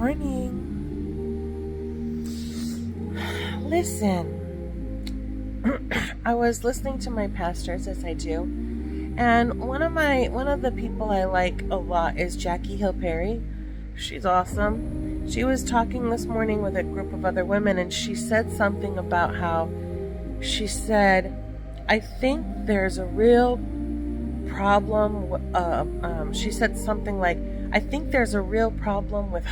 morning. Listen, I was listening to my pastors, as I do, and one of the people I like a lot is Jackie Hill Perry. She's awesome. She was talking this morning with a group of other women, and she said something about how she said, I think there's a real problem. She said something like, I think there's a real problem with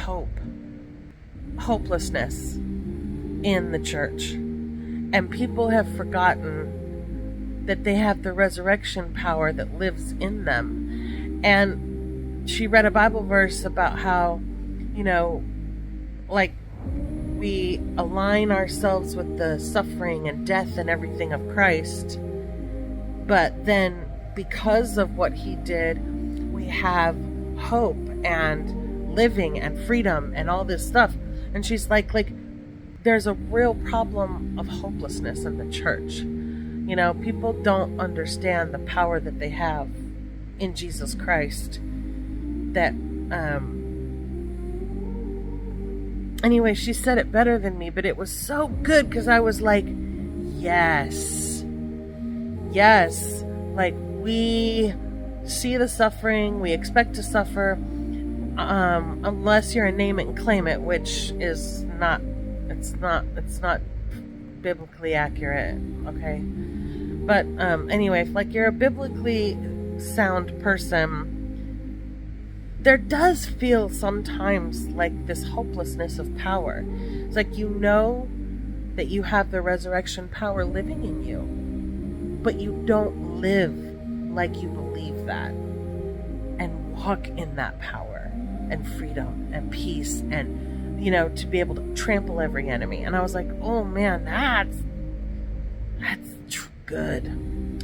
hopelessness in the church. And people have forgotten that they have the resurrection power that lives in them. And she read a Bible verse about how, like we align ourselves with the suffering and death and everything of Christ. But then because of what he did, we have hope and living and freedom and all this stuff. And she's like there's a real problem of hopelessness in the church. People don't understand the power that they have in Jesus Christ. That, anyway, she said it better than me, but it was so good because I was like, yes. Like, we see the suffering, we expect to suffer, unless you're a name it and claim it, which is not, it's not biblically accurate, okay? But anyway, if you're a biblically sound person, there does feel sometimes like this hopelessness of power. It's like that you have the resurrection power living in you, but you don't live like you believe that and walk in that power and freedom and peace and to be able to trample every enemy. And I was like, oh man, that's good.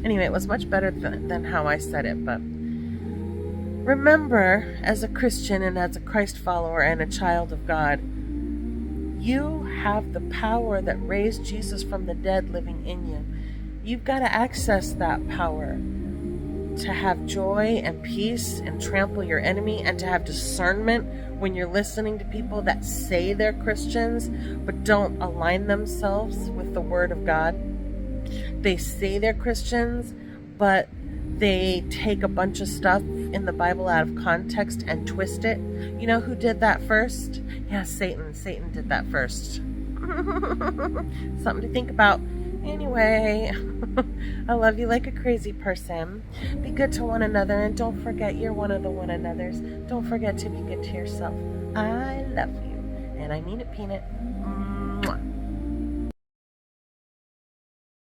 Anyway, it was much better than how I said it. But remember, as a Christian and as a Christ follower and a child of God, you have the power that raised Jesus from the dead living in you. You've got to access that power to have joy and peace and trample your enemy, and to have discernment when you're listening to people that say they're Christians but don't align themselves with the Word of God. They say they're Christians, but they take a bunch of stuff in the Bible out of context and twist it. You know who did that first? Yeah, Satan. Satan did that first. Something to think about. Anyway, I love you like a crazy person. Be good to one another, and don't forget you're one of the one another's. Don't forget to be good to yourself. I love you, and I mean it, Peanut. Mwah.